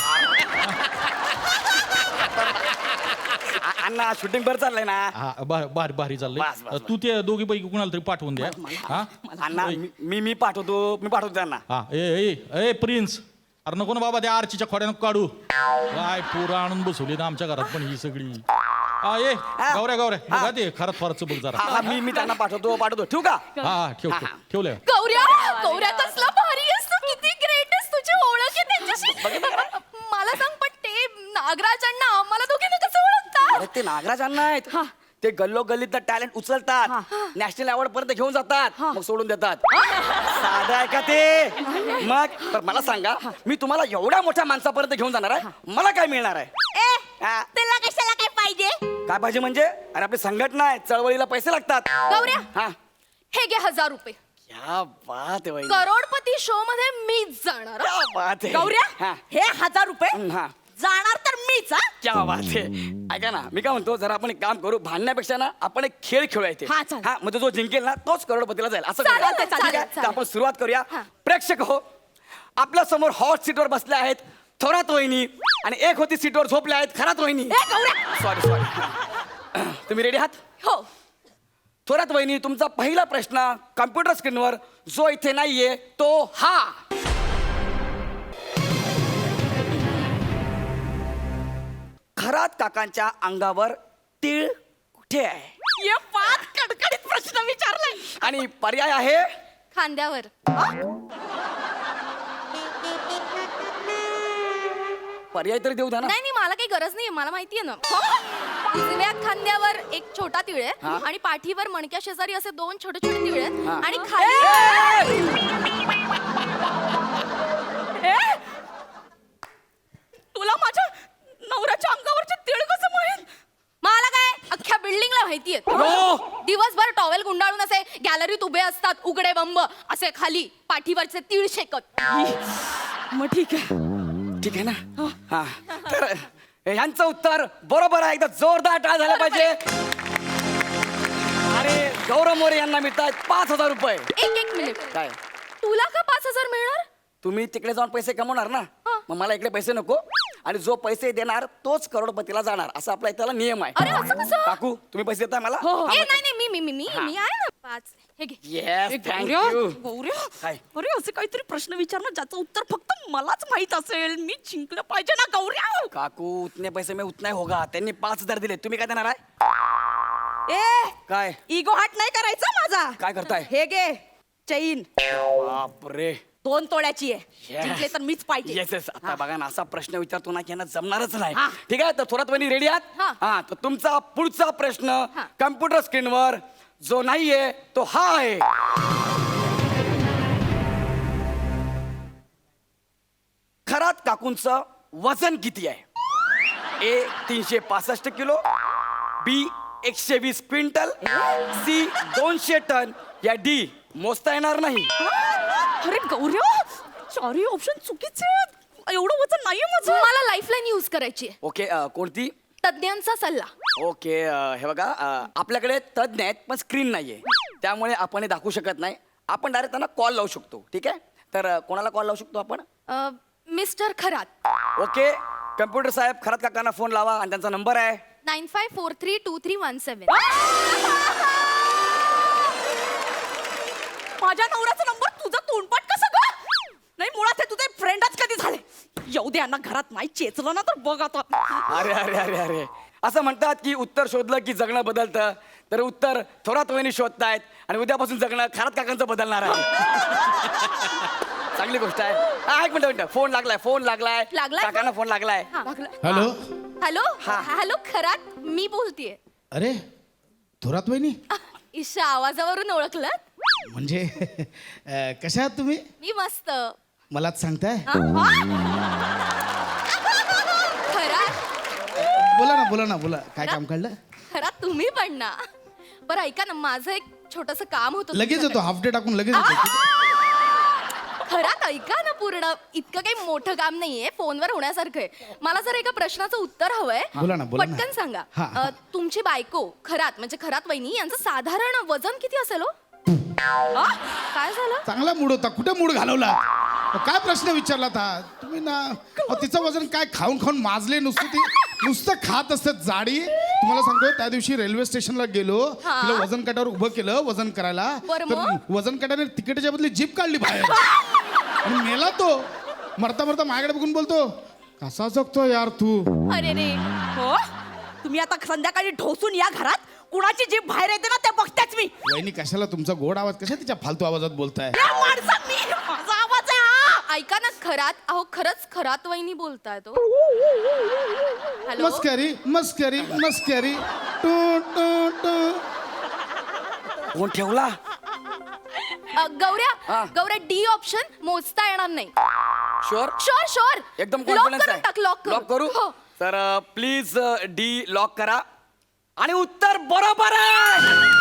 अण्णा शूटिंग बरं चाललंय ना? हा भारी भारी बस, चाललंय. बस. तू ते दोघी पैकी कुणाला तरी पाठवून द्या. हा अण्णा मी पाठवतो त्यांना. हा ए प्रिन्स, अरे नको ना बाबा त्या आरचीच्या खोड्यानं काढू. काय पोरं आणून बसवली ना आमच्या घरात पण ही सगळी. ए गावऱ्या बघा ते खरंच फारच बघ जरा. हा मी त्यांना पाठवतो ठेवू का? हा ठेवलंय. गौऱ्या कसला भारी असतो, किती ग्रेट आहेस, तुझी ओळख आहे त्यांच्याशी. मला सांग पण ते नागराजांना आम्हाला दोघींना कसं ओळखतात? अरे ते नागराज अण्णा आहेत. ते गल्लो गल्लीतलं टॅलेंट उचलतात, नॅशनल अवॉर्ड पर्यंत घेऊन जातात, मग सोडून देतात. साधं आहे का ते? मग तर मला सांगा, मी तुम्हाला एवढ्या मोठ्या माणसापर्यंत घेऊन जाणार आहे, मला काय मिळणार आहे? हा. त्याला कशाला काय पाहिजे? काय पाहिजे म्हणजे? अरे आपली संघटना आहे, चळवळीला पैसे लागतात. गौऱ्या हा हे घे 1000 रुपये. क्या बात आहे बाई. करोडपती शो मध्ये मीच जाणार. क्या बात आहे. गौऱ्या हा. हे 1000 रुपये हा. जाणार तर मीच. हा? क्या बात आहे. ऐका ना मी काय म्हणतो, जरा आपण एक काम करू, भांडण्यापेक्षा ना आपण एक खेळ खेळूया इथे. हा, चालेल. हा म्हणजे जो जिंकेल ना तोच करोडपतीला जाईल. असं चालेल, करूया. चालेल, ठीक आहे? चालेल. तर आपण सुरुवात करूया. प्रेक्षक हो, आपल्या समोर हॉट सीटवर बसले आहेत थोरात वहिनी आणि एक होती सीटवर झोपल्या आहेत खरात वहिनी. ए, गौऱ्या सॉरी तुम्ही रेडी आहात? हो. थोरात वहिनी, तुमचा पहिला प्रश्न कम्प्युटर स्क्रीनवर जो इथे नाहीये तो हा. खरात काकांच्या अंगावर तीळ कुठे आहे? फार कडकडीत प्रश्न विचारलाय. आणि पर्याय आहे खांद्यावर. पर्याय तरी देऊ द्या ना. नाही नाही, मला काही गरज नाही, मला माहितीये ना. उजव्या खांद्यावर एक छोटा तिळ आहे आणि पाठीवर मणक्या शेजारी असे 2 छोटे छोटे तिळ आहेत आणि खाली तुला माझ्या नवऱ्याच्या अंगावरचे तीळ कसं माहित? मला काय अख्ख्या बिल्डिंगला माहितीये. दिवसभर टॉवेल गुंडाळून असे गॅलरीत उभे असतात, उघडे बंब असे खाली पाठीवरचे तीळ शेकत. मग ठीक आहे. ठीक आहे ना. हा तर यांचं उत्तर बरोबर आहे. एकदा जोरदार टाळ झाला पाहिजे. आणि गौरव मोरे यांना मिळतात 5,000 रुपये. एक मिनिट, काय तुला का 5,000 मिळणार? तुम्ही तिकडे जाऊन पैसे कमवणार ना, मग मला इकडे पैसे नको. आणि जो पैसे देणार तोच करोडपतीला जाणार असा आपला इथला नियम आहे. अरे असं कसं? काकू तुम्ही पैसे देताय मला? ए, नाही नाही, मी आहे ना 5. हे घे. Yes thank you. गौऱ्या, काय? अरे असे काहीतरी प्रश्न विचारणं ज्याचं उत्तर फक्त मलाच माहित असेल. मी जिंकलं पाहिजे ना गौऱ्या. काकू उतने पैसे में उतना ही होगा. त्यांनी 5,000 दिले, तुम्ही काय देणार आहे? ए काय इगो हाट नाही करायचा माझा. काय करताय? हे घे चैन, बापरे. 2 तोळ्याची आहे. Yes. जिंकले तर मीच पाहिजे. Yes yes. आता बघा ना, असा प्रश्न विचारतो ना की यांना जमणारच नाही. हा. ठीक आहे, तर थोरात वहिनी रेडी आहात? हा. हा तर तुमचा पुढचा प्रश्न हा. कम्प्युटर स्क्रीनवर जो नाहीये तो हा आहे. खरात काकूंचं वजन किती आहे? ए 365 किलो, बी 120 क्विंटल, सी 200 टन, या डी मोजता येणार नाही. अरे गौऱ्या, 4 ऑप्शन चुकीचे आहेत. एवढं वजन नाहीये माझं. मला लाईफलाईन यूज करायची आहे. ओके कोणती? तज्ञांचा सल्ला. ओके हे बघा आपल्याकडे तज्ञ आहेत पण स्क्रीन नाहीये, त्यामुळे आपण हे दाखवू शकत नाही. आपण डायरेक्ट त्यांना कॉल लावू शकतो. ठीक आहे, तर कोणाला कॉल लावू शकतो आपण? मिस्टर खरात. ओके कम्प्युटर साहेब, खरात काकांना फोन लावा आणि त्यांचा नंबर आहे 95432317. माझ्या नवऱ्याचा नंबर तुझा तोंडपाठ कसं ग? नाही, मुळात हे तुझे फ्रेंडच कधी झाले. येऊ दे यांना घरात नाही चेचलं ना तर बघ आता. अरे अरे अरे अरे असं म्हणतात की उत्तर शोधलं की जगणं बदलतं, तर उत्तर थोरात वहिनी शोधतायत आणि उद्यापासून जगणं खरात काकांचं बदलणार आहे. चांगली गोष्ट आहे. एक मिनिट, फोन लागलाय. लागलाय? काकांना फोन लागलाय. हॅलो. हॅलो हॅलो खरात, मी बोलतेय. अरे थोरात वहिनी, ईशा आवाजावरून ओळखलं? म्हणजे कशा आहात तुम्ही? मी मस्त. मलाच सांगताय? खरात बोला ना बोला. काय काम काढलं? खरात तुम्ही पण ना. बरं ऐका ना, माझं एक छोटस काम होतं. लगेच येतो, हाफ डे टाकून लगेच येतो. खरात ऐका ना पूर्ण. इतकं काही मोठं काम नाहीये, फोनवर होण्यासारखं आहे. मला जर एका प्रश्नाचं उत्तर हवंय. बोला ना. पटकन सांगा. हा. तुमची बायको खरात म्हणजे खरात वहिनी यांचं साधारण वजन किती असेल हो? काय झालं? चांगला मूड होता, कुठे मूड घालवला? काय प्रश्न विचारला था तुम्ही ना? तिचं वजन काय खाऊन खाऊन माजले, नुसतं खात असतात जाडी. तुम्हाला सांगतोय, त्या दिवशी रेल्वे स्टेशनला गेलो, तिला वजन काट्यावर उभं केलं वजन करायला. बरं तर वजन काट्याने तिकीटच्या बदली जीप काढली बाहेर आणि मेला तो. मरता मरता माझ्याकडे बघून बोलतो, कसा जगतो यार तू. अरे रे. हो, तुम्ही आता संध्याकाळी ढोसून या घरात. कुणाची जीभ बाहेर येते ना ते बघतेच मी. वहिनी कशाला तुमचा गोड आवाज, कशा तिच्या फालतू आवाजात बोलताय? या माणसा, माझा आवाज आहे हा. ऐका ना खरात, अहो खरंच खरात वहिनी बोलताय तो. हॅलो. मस्करी मस्करी मस्करी. To to to. फोन ठेवला. गौऱ्या डी ऑप्शन मोजता येणार नाही. शुअर शुअर एकदम लॉक कॉन्फिडन्स करून टाक. आहे. लॉक करू. हो. तर प्लीज डी लॉक करा. आणि उत्तर बरोबर आहे.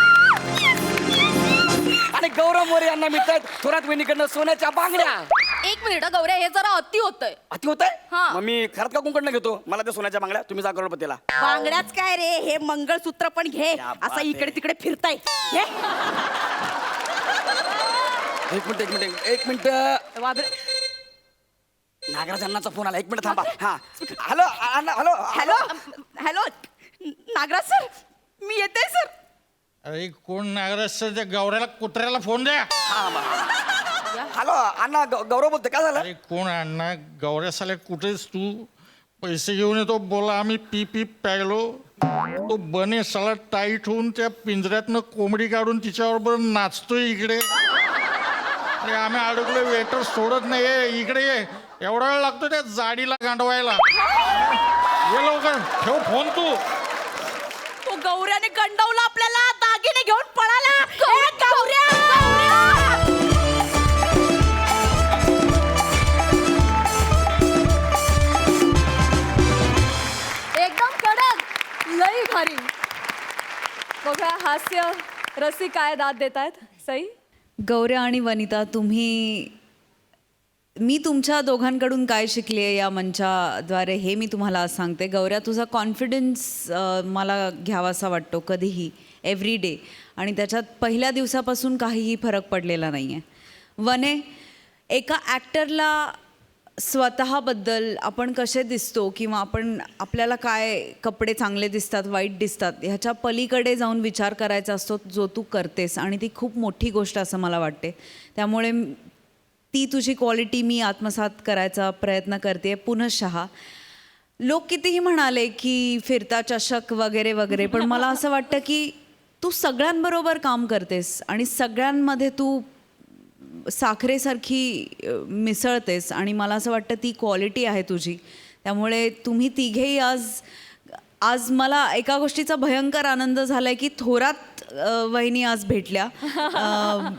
आणि गौरव मोरे यांना मिळतात थोरात वहिनीकडनं सोन्याच्या बांगड्या. एक मिनिट गौऱ्या, हे जरा अति होतंय. अति होत आहे. हा. मग मी खरात काकूंकडनं घेतो. मला त्या सोन्याच्या बांगड्या, तुम्ही जा करोडपतीला. बांगड्याच काय रे, हे मंगळसूत्र पण घे. क्या बात असं आहे. इकडे तिकडे फिरताय. घे. एक मिनिट. बापरे. नागराज अण्णांचा फोन आला. एक मिनिट थांबा. हा हॅलो अण्णा. Hello hello hello Nagraj sir, मी येते सर. अरे कोण नागराज त्या गौऱ्याला कुत्र्याला फोन द्या. हॅलो अण्णा गौरव बोलतोय, काय झालं? अरे कोण अण्णा गौऱ्या साल्या कुठेस तू? पैसे घेऊन येतो बोला आम्ही पी पी प्यायलो. तो बने साला टाईट होऊन त्या पिंजऱ्यातनं कोंबडी काढून तिच्याबरोबर नाचतोय इकडे. अरे आम्ही अडकलो, वेटर सोडत नाही. इकडे ये, एवढा वेळ लागतो त्या जाडीला गांडवायला. ये लवकर, ठेव फोन तू. तो गौऱ्याने गंडवला आपल्याला, दागिने घेऊन पळाला. ए, गौऱ्या! एकदम कडक, लई भारी. बघा हास्य रसिक काय दाद देत आहेत. सई, गौऱ्या आणि वनिता, मी तुमच्या दोघांकडून काय शिकली आहे या मंचाद्वारे हे मी तुम्हाला आज सांगते. गौऱ्या, तुझा कॉन्फिडन्स मला घ्यावासा वाटतो कधीही, एव्हरी डे, आणि त्याच्यात पहिल्या दिवसापासून काहीही फरक पडलेला नाही आहे. वने, एका ॲक्टरला स्वतःबद्दल आपण कसे दिसतो किंवा आपल्याला काय कपडे चांगले दिसतात, वाईट दिसतात, ह्याच्या पलीकडे जाऊन विचार करायचा असतो, जो तू करतेस, आणि ती खूप मोठी गोष्ट असं मला वाटते. त्यामुळे ती तुझी क्वालिटी मी आत्मसात करायचा प्रयत्न करते पुनश्चः. लोक कितीही म्हणाले की फिरता चषक वगैरे वगैरे, पण मला असं वाटतं की तू सगळ्यांबरोबर काम करतेस आणि सगळ्यांमध्ये तू साखरेसारखी मिसळतेस, आणि मला असं वाटतं ती क्वालिटी आहे तुझी. त्यामुळे तुम्ही तिघेही आज मला एका गोष्टीचा भयंकर आनंद झाला आहे की थोरात वहिनी आज भेटल्या.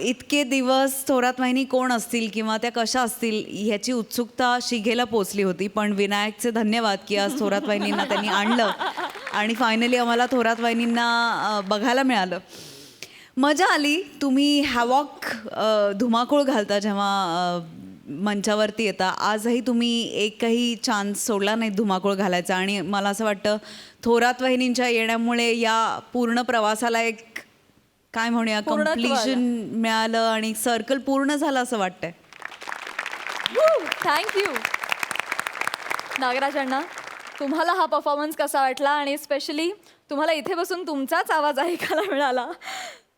इतके दिवस थोरात वहिनी कोण असतील किंवा त्या कशा असतील ह्याची उत्सुकता शिघेला पोचली होती, पण विनायकचे धन्यवाद की आज थोरात वहिनींना त्यांनी आणलं आणि फायनली आम्हाला थोरात वहिनींना बघायला मिळालं. मजा आली. तुम्ही हॅवॉक धुमाकूळ घालता जेव्हा मंचावरती येता. आजही तुम्ही एकही चान्स सोडला नाही धुमाकूळ घालायचा, आणि मला असं वाटतं थोरात वहिनींच्या येण्यामुळे या पूर्ण प्रवासाला एक काय म्हणूया कम्प्लिशन मिळालं आणि सर्कल पूर्ण झालं असं वाटतंय. थँक्यू. नागराज अण्णा, तुम्हाला हा परफॉर्मन्स कसा वाटला, आणि स्पेशली तुम्हाला इथे बसून तुमचाच आवाज ऐकायला मिळाला,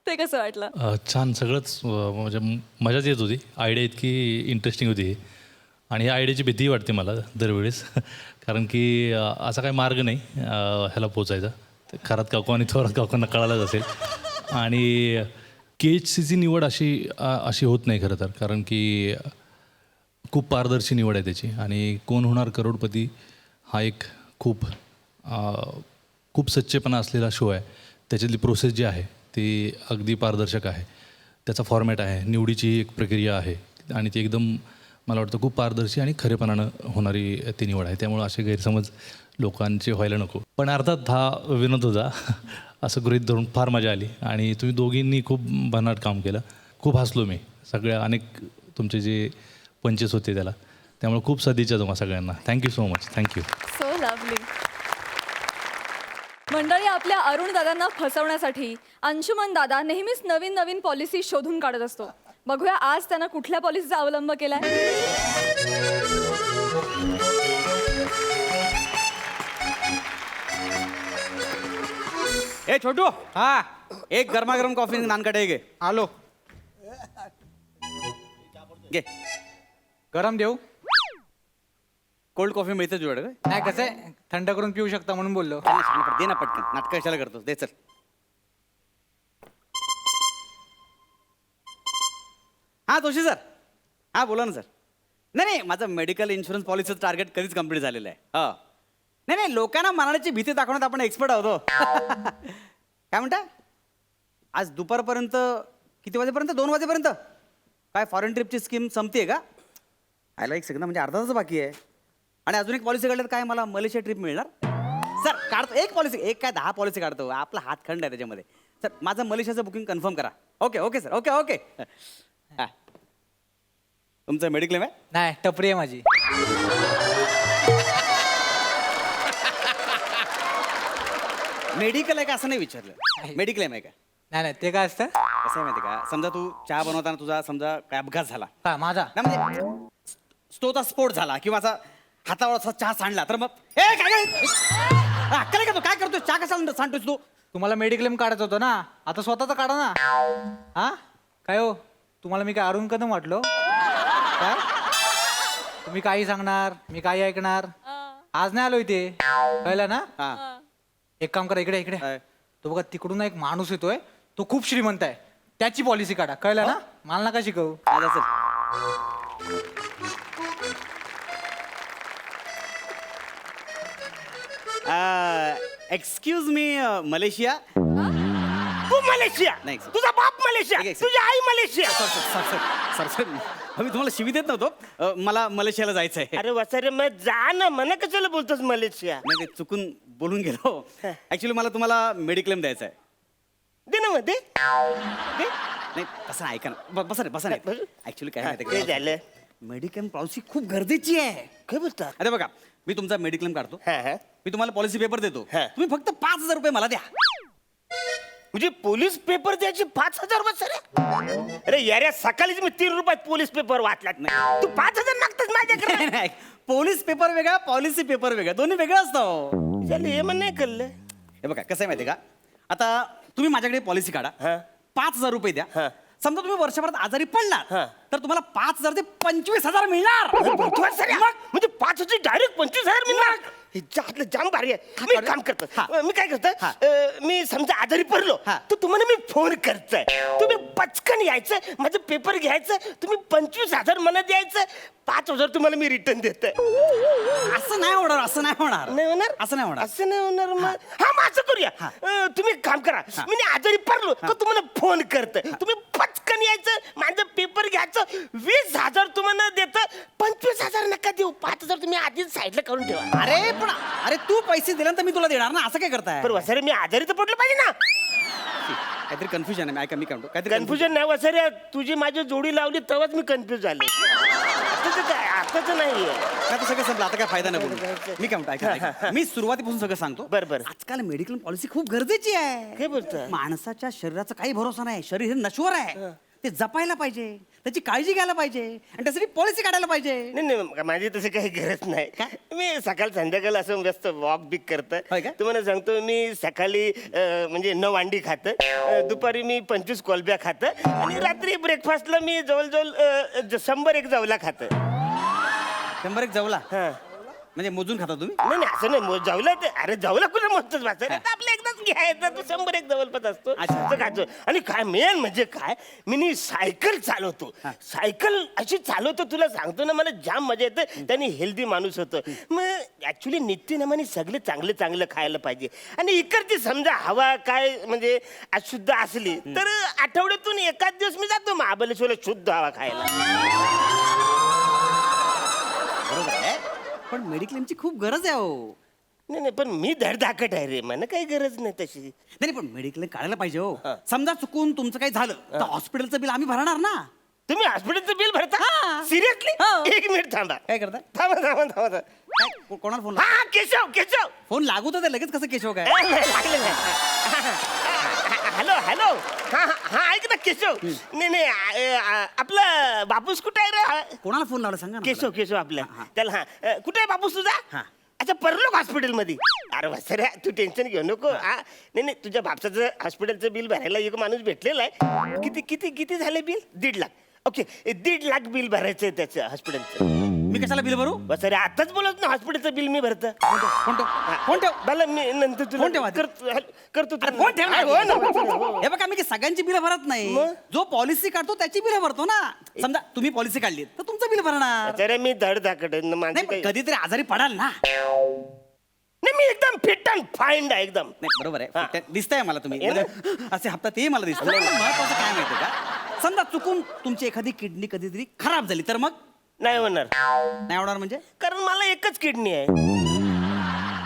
ते कसं वाटलं? छान, सगळंच म्हणजे मजाच येत होती. आयडिया इतकी इंटरेस्टिंग होती आणि ह्या आयडियाची भीती वाटते मला दरवेळेस, कारण की असा काही मार्ग नाही ह्याला पोचायचा. खरात काकू आणि थोरात काकूंना कळालाच असेल. आणि KHCची निवड अशी होत नाही खरं तर, कारण की खूप पारदर्शी निवड आहे त्याची. आणि कोण होणार करोडपती हा एक खूप सच्चेपणा असलेला शो आहे. त्याच्यातली प्रोसेस जी आहे ती अगदी पारदर्शक आहे. त्याचा फॉर्मॅट आहे, निवडीची एक प्रक्रिया आहे, आणि ती एकदम मला वाटतं खूप पारदर्शी आणि खरेपणानं होणारी ती निवड आहे. त्यामुळं असे गैरसमज लोकांचे व्हायला नको. पण अर्थात हा विनोद होता असं गृहीत धरून फार मजा आली, आणि तुम्ही दोघींनी खूप भन्नाट काम केलं. खूप हसलो मी. सगळ्या अनेक तुमचे जे पंचेस होते त्याला, त्यामुळे खूप सदिच्छा तुम्हा सगळ्यांना. Thank you so much. Thank you. So lovely. मंडळी, आपल्या अरुण दादांना फसवण्यासाठी अंशुमन दादा नेहमीच नवीन नवीन पॉलिसी शोधून काढत असतो. बघूया आज त्यांना कुठल्या पॉलिसीचा अवलंब केलाय. ए छोटू, हा एक गरमागरम कॉफी नानकडे घे. आलो. घे. गरम देऊ? कोल्ड कॉफी मिळते तुझ्याकडे? नाही, कसं आहे, थंड करून पिऊ शकता म्हणून बोललो. दे ना पटकन, नाटक कशाला करतो, दे चल. हां जोशी सर, हां बोला ना सर. नाही, माझं मेडिकल इन्शुरन्स पॉलिसीचं टार्गेट कधीच कंप्लीट झालेलं आहे. हां, नाही, लोकांना मरणाची भीती दाखवण्यात आपण एक्सपर्ट आहोत. काय म्हणता? आज दुपारपर्यंत किती वाजेपर्यंत? 2 वाजेपर्यंत काय फॉरेन ट्रिपची स्कीम संपते का? आयला एक सेकंद, म्हणजे अर्धा तास बाकी आहे, आणि अजून एक पॉलिसी काढल्यात काय मला मलेशिया ट्रिप मिळणार? सर काढतो एक पॉलिसी, एक काय 10 पॉलिसी काढतो, आपला हातखंड आहे त्याच्यामध्ये. सर माझं मलेशियाचं बुकिंग कन्फर्म करा. Okay sir, okay. हां, तुमचं मेडिक्लेम आहे? नाही, टपरी आहे माझी. मेडिकल आहे का असं नाही विचारलं, मेडिक्लेम आहे का? नाही, ते काय असतं? कसं आहे माहिती का, समजा तू चहा बनवताना तुझा समजा काय अपघात झाला, काय माझा? नाही म्हणजे स्तोचा स्फोट झाला किंवा असा हातावर असा चहा सांडला, तर मग ए काय अक्कल आहे का तू? काय करतोय? चहा कशाला सांडतोस तू? तुम्हाला मेडिक्लेम काढायचं होतं ना, आता स्वतःचं काढा ना. हा काय हो, तुम्हाला मी काय अरुण कदम वाटलो काय? तुम्ही काही सांगणार, मी काही ऐकणार. आज नाही आलो इथे, कळलं ना? एक काम करा, इकडे इकडे. तो बघा तिकडून एक माणूस येतोय, तो खूप श्रीमंत आहे, त्याची पॉलिसी काढा, कळलं ना? मला नका शिकवू. Excuse me Malaysia. तू मलेशिया नाही. तुझा बाप मलेशिया, एक- तुझी आई मलेशिया. सर मी तुम्हाला शिवी देत नव्हतो. मला मलेशियाला जायचं आहे. अरे वसारे मग जा ना, मला कशाला बोलतोस मलेशिया? नाही ते चुकून बोलून गेलो. ऍक्च्युली मला तुम्हाला मेडिक्लेम द्यायचा आहे. दे ना मध्ये नाही तसं ऐका ना, बसा रे बसा रे. ऍक्च्युली काय माहिती ते झालं. मेडिक्लेम पॉलिसी खूप गरजेची आहे. काय बोलतात? अरे बघा, मी तुमचा मेडिक्लेम काढतो, हा, हा. मी तुम्हाला पॉलिसी पेपर देतो, हा. तुम्ही फक्त 5,000 रुपये मला द्या. म्हणजे पोलीस पेपर द्यायचे 5,000 वसारे? अरे यार, सकाळीच मी 3 रुपयात पोलीस पेपर वाचलात. तू 5,000 मागतोस माझ्याकडे? नाही, पोलीस पेपर वेगळा, पॉलिसी पेपर वेगळा, दोन्ही वेगळं असतं. चल हे म्हण नाही कळलं. हे बघा कसं आहे माहिती का, आता तुम्ही माझ्याकडे पॉलिसी काढा, हा. 5,000 रुपये द्या. हा. समजा तुम्ही वर्षभरात आजारी पडलात हा. तर तुम्हाला 5,000 ते 25,000 मिळणार. म्हणजे 5,000 डायरेक्ट 25,000 मिळणार? हे जातलं जाम भारी आहे. मी एक काम करतो, हा. मी काय करतो, हा. मी समजा आजारी पडलो हा. तर तुम्हाला मी फोन करतोय, तुम्ही पचकन यायचं, माझं पेपर घ्यायचं, तुम्ही 25,000 मला द्यायचं, 5,000 तुम्हाला मी रिटर्न देतोय. असं नाही होणार, असं नाही होणार. नाही होणार? असं नाही होणार. असं नाही होणार. मग हा, मग असं करूया. तुम्ही एक काम करा, मी आजारी पडलो तर तुम्हाला फोन करतोय, तुम्ही पचकन यायचं, माझं पेपर घ्यायचं, 20,000 तुम्हाला देतं, 25,000 नका देऊ, 5,000 तुम्ही आधीच साईडला करून ठेवा. अरे तू पैसे दिल्यानंतर मी तुला देणार ना, असं काय करताय? पण वसारे मी आजारी तर पडलो पाहिजे ना. काहीतरी कन्फ्युजन आहे. ऐका मी काय म्हणतो, काहीतरी कन्फ्युजन नाही वसारे, तुझी माझी जोडी लावली तेव्हाच मी कन्फ्युज झाले. आताच नाही. आता सगळं संपलं, आता काय फायदा नाही बोलून. मी काय म्हणतो, ऐका. मी सुरुवातीपासून सगळं सांगतो. बरं. आजकाल मेडिकल पॉलिसी खूप गरजेची आहे. काय बोलतोय? माणसाच्या शरीराचा काही भरोसा नाही, शरीर हे नश्वर आहे, ते जपायला पाहिजे, त्याची काळजी घ्यायला पाहिजे आणि त्यासाठी पॉलिसी काढायला पाहिजे. नाही, माझी तशी काही गरज नाही. मी सकाळ संध्याकाळ असं व्यस्त वॉक बिक करतं. होय का? तुम्हाला सांगतो, मी सकाळी म्हणजे 9 अंडी खातं, दुपारी मी 25 कोलब्या खातं आणि रात्री ब्रेकफास्टला मी जवळजवळ 100 जवला खातं. 100 जवला हा. म्हणजे मोजून खाता तुम्ही? नाही असं नाही, जवला ते, अरे जवला कुठे मोजतोच वाचत, आपलं एकदाच घ्यायचं, तू 100 जवळपास असतो. असं खातो. आणि काय मेन म्हणजे काय, मी सायकल चालवतो, सायकल अशी चालवतो, तुला सांगतो ना, मला जाम मजा येते. त्यांनी हेल्दी माणूस होतो. मग ऍक्च्युली नित्यनेमाने सगळे चांगलं चांगलं खायला पाहिजे. आणि इकडची समजा हवा काय म्हणजे अशुद्ध असली तर आठवड्यातून एखाद दिवस मी जातो महाबळेश्वरला शुद्ध हवा खायला. बरोबर आहे, पण मेडिक्लेमची खूप गरज आहे हो. नाही, पण मी धडधाकट आहे रे, मला काही गरज नाही तशी. नाही पण मेडिक्लेम काढायला पाहिजे हो. समजा चुकून तुमचं काही झालं तर हॉस्पिटलचं बिल आम्ही भरणार ना. तुम्ही हॉस्पिटलचं बिल भरता? सिरियसली? हो. 1 मिनिट थांबा. काय करताय? थांबा. काय कोणाला फोन हा, केशव. फोन लागू तर लगेच कसं केशव काय? लागलं नाही. हॅलो. हा ऐक ना केशव. नाही आपलं बापूस कुठे आहे रे? कोणाला फोन लावला सांगा ना. केशव आपलं. त्याला कुठे आहे बापूस तुझा? अच्छा, परलोक हॉस्पिटलमध्ये. अरे वसरे, तू टेन्शन घेऊ नको. नाही, तुझ्या बापसाचं हॉस्पिटलचं बिल भरायला एक माणूस भेटलेला आहे. किती झाले bill? 1.5 lakh. Okay, 1.5 lakh bill भरायचं आहे त्याचं हॉस्पिटलचं. मी कशाला बिल भरू? वसरे, आताच बोलत ना, हॉस्पिटलचं बिल मी भरतं. फोन ठेव. मला मी नंतर फोन ठेवा. करतो. फोन ठेव ना. हो ना. हे बघा, मी सगळ्यांची बिलं भरत नाही, मग? जो पॉलिसी काढतो त्याची बिलं भरतो ना. समजा तुम्ही पॉलिसी काढली तर तुमचं बिल भरणार. अरे मी धडधाकट आहे, माझी नाही काही- पण कधीतरी आजारी पडाल ना. नाही, मी एकदम फिट अँड फाईन आहे एकदम. नाही बरोबर हा. आहे, दिसतंय मला तुम्ही आहे ना? असे हप्ता ते मला दिसतं. महत्वाचं काय माहितीये का, समजा चुकून तुमची एखादी किडनी कधीतरी खराब झाली तर मग नाही होणार, नाही होणार म्हणजे? कारण मला एकच किडनी आहे.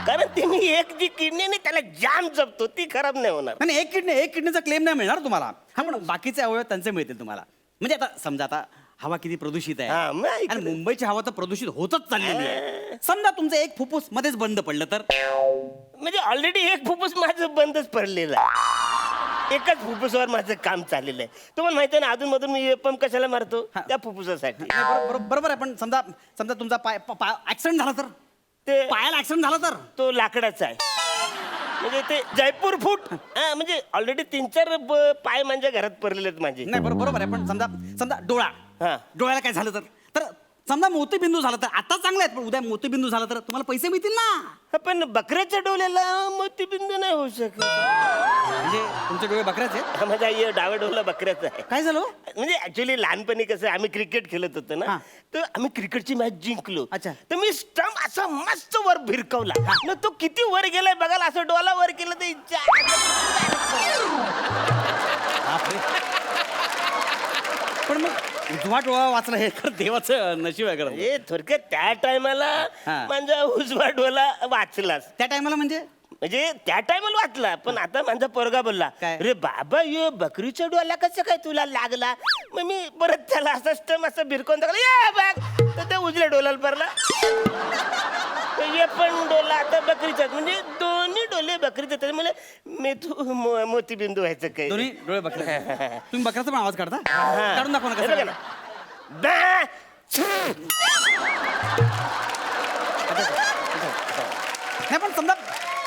कारण ती मी एक जी किडनी नाही त्याला जाम जपतो, ती खराब नाही होणार. नाही एक किडनीचा क्लेम नाही मिळणार तुम्हाला. हा पण बाकीचे अवयव त्यांचे मिळतील तुम्हाला. म्हणजे आता समजा आता हवा किती प्रदूषित हा, आहे मग ऐकलं. आणि मुंबईची हवा तर प्रदूषित होतच चाललेली आहे. समजा तुमचं एक फुफ्फुस मध्येच बंद पडलं तर? म्हणजे ऑलरेडी एक फुफ्फुस माझं बंदच पडलेलं आहे. एकाच फुफ्फुसावर माझं काम चाललेलं आहे. तुम्हाला माहिती आहे ना, अधून मधून मी पंप कशाला मारतो? त्या फुफ्फुसासाठी. नाही, बरोबर आहे, पण समजा तुमचा पाय ऍक्सिडेंट झाला तर? ते पायाला ऍक्सिडेंट झाला तर? तो लाकडाचा आहे. म्हणजे ते जयपूर फूट हा, म्हणजे ऑलरेडी 3-4 पाय माझ्या घरात पडलेले आहेत माझे. नाही बरोबर आहे पण समजा समजा डोळा हा. डोळ्याला काय झालं तर समजा मोतीबिंदू झाला तर आता चांगलं आहे पण उद्या मोतीबिंदू झाला तर तुम्हाला पैसे मिळतील ना. हा, पण बकऱ्याच्या डोळ्याला मोतीबिंदू नाही होऊ शकत. म्हणजे तुमचे डोळे बकऱ्याचे आहेत? हा, माझा डावा डोळा बकऱ्याचा आहे. काय झालं? म्हणजे ऍक्च्युली लहानपणी कसं आम्ही क्रिकेट खेळत होतो ना हा. तर आम्ही क्रिकेटची मॅच जिंकलो. अच्छा. तर मी स्टंप असा मस्त वर भिरकवला ना तो किती वर गेलाय बघायला असं डोला वर केलं तर इच्छा. पण मग उजवा डोळा वाचला हे खरं देवाचं नशीब आहे खरं. म्हणजे थोडक्यात त्या टायमाला हा. माझा उजवा डोला वाचलाच. त्या टायमाला म्हणजे म्हणजे त्या टायमाला वाचला पण आता माझा पोरगा बोलला काय? अरे बाबा ये बकरीच्या डोळ्याला कसं काय तुला लागला. मग मी परत त्याला असं स्टम असं भिरकून टाकलं ये बघ तर त्या उजव्या डोलाला पडला. तर हे पण डोला आता बकरीचा म्हणजे दोन्ही डोले बकरीचे त्याच्यामुळे मी तू मोतीबिंदू व्हायचं काय. दोन्ही डोळे बकऱ्या तुम्ही बकऱ्याचा पण आवाज काढता हा. काढून दाखवा ना हे कसं बघा ना. काढता. बा. नाही पण समजा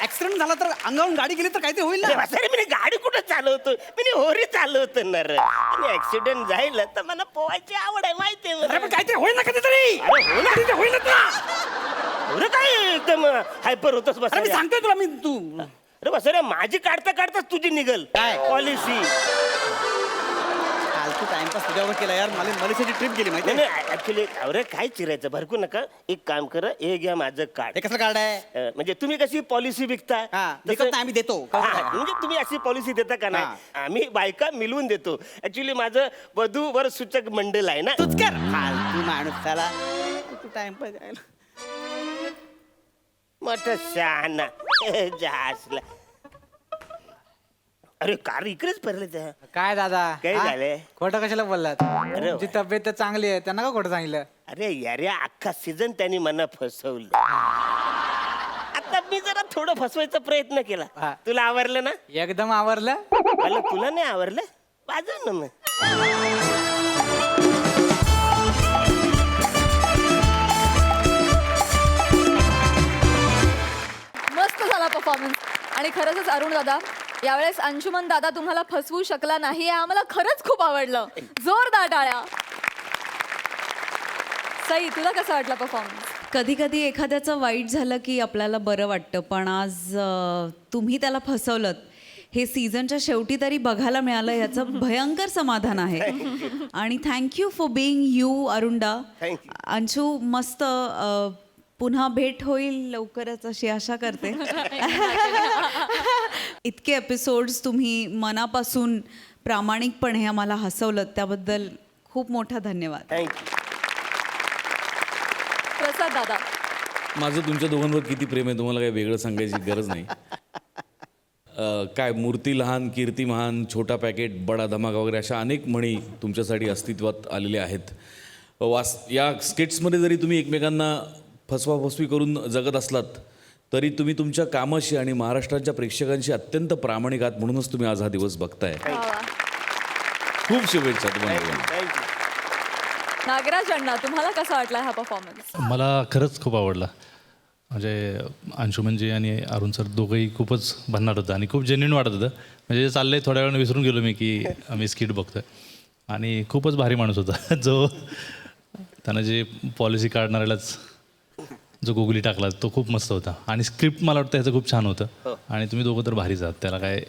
ऍक्सिडेंट झाला तर अंगावरून गाडी गेली तर काहीतरी होईल ना. अरे मी गाडी कुठं चालवतो मी होरी चालवतो ना रे. आणि ऍक्सिडेंट झालं तर मला पोहायची आवड आहे माहिती आहे अरे मला. पण काहीतरी होईल ना कधीतरी. अरे हो ना. होईलच ना. अरे काय एकदम हायपर होतच बस. अरे मी सांगतोय तुला मी तू अरे बस रे माझी काढता काढताच तुझी निघल काय? पॉलिसी. फालतू टाइमपास तुझ्यावर केला यार. मला मलेशियाची ट्रिप गेली माहिती नाही आहे? नाही ऍक्च्युली अरे काय चिरायचं भरकू नका. एक काम करा हे घ्या माझं कार्ड. हे कसं कार्ड आहे? म्हणजे तुम्ही कशी पॉलिसी विकता हा, तसं- विकत नाही, आम्ही देतो. हा, म्हणजे तुम्ही अशी पॉलिसी देता का नाही. आम्ही बायका मिळवून देतो. ऍक्च्युली माझं वधू वर सूचक मंडळ आहे ना. तूच कर फालतू माणूस त्याला तू टाइमपास मोठा शहाणा जासला. अरे कार इकडेच पडले त्या. काय दादा काय हा? झालंय? खोटं कशाला बोललात. अरे तुमची तब्येत तर चांगली आहे त्यांना का खोटं सांगितलं. अरे यार अख्खा सीझन त्यांनी मला फसवलं. आता मी जरा थोडं फसवायचा प्रयत्न केला. हा. तुला आवडलं ना. एकदम आवरलं. मला तुला नाही आवडलं वाजव ना मग. मस्त झाला परफॉर्मन्स. आणि खरंच अरुण दादा यावेळेस अंशुमन दादा तुम्हाला फसवू शकला नाही हे आम्हाला खरंच खूप आवडलं. जोरदार टाळ्या. सई तुला कसा वाटला परफॉर्मन्स. कधी कधी एखाद्याचं वाईट झालं की आपल्याला बरं वाटतं पण आज तुम्ही त्याला फसवलं हे सीझनच्या शेवटी तरी बघायला मिळालं याचं भयंकर समाधान आहे. आणि थँक्यू फॉर बिईंग यू अरुणदा. Thank you. अंशू मस्त पुन्हा भेट होईल लवकरच अशी आशा करते. इतके एपिसोड्स तुम्ही मनापासून प्रामाणिकपणे आम्हाला हसवलं त्याबद्दल खूप मोठा धन्यवाद. थँक्यू. प्रसाद दादा माझं तुमच्या दोघांवर किती प्रेम आहे तुम्हाला काही वेगळं सांगायची गरज नाही. काय मूर्ती लहान कीर्ती महान छोटा पॅकेट बडा धमाका वगैरे अशा अनेक म्हणी तुमच्यासाठी अस्तित्वात आलेल्या आहेत. या स्किट्समध्ये जरी तुम्ही एकमेकांना फसवाफसवी करून जगत असलात तरी तुम्ही तुमच्या कामाशी आणि महाराष्ट्राच्या प्रेक्षकांशी अत्यंत प्रामाणिक आहात म्हणूनच तुम्ही आज हा दिवस बघताय. खूप शुभेच्छा तुम्हाला. नागराज अण्णा तुम्हाला कसा वाटला हा परफॉर्मन्स. मला खरंच खूप आवडला. म्हणजे अंशुमनजी आणि अरुण सर दोघंही खूपच भन्नाट होतं आणि खूप जेन्युइन वाटत होतं. म्हणजे चाललंय थोड्या वेळानं विसरून गेलो मी की आम्ही स्किट बघतोय. आणि खूपच भारी माणूस होता जो त्यानं जे पॉलिसी काढणाऱ्यालाच जो गुगली टाकला तो खूप मस्त होता. आणि स्क्रिप्ट मला वाटतं ह्याचं खूप छान होतं. आणि तुम्ही दोघं तर भारीच आहात त्याला काय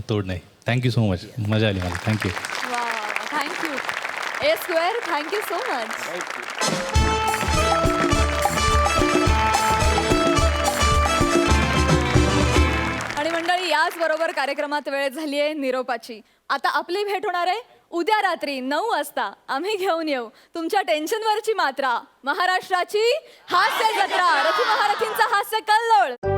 तोड नाही. Thank you so much. मजा आली मला. थँक्यू. वा thank you. A2 thank you so much. आणि मंडळी याचबरोबर कार्यक्रमात वेळ झाली आहे निरोपाची. आता आपली भेट होणार आहे उद्या रात्री 9 वाजता. आम्ही घेऊन येऊ तुमच्या टेन्शनवरची मात्रा. महाराष्ट्राची हास्य जत्रा. रथी महारथींचा हास्य कल्लोळ.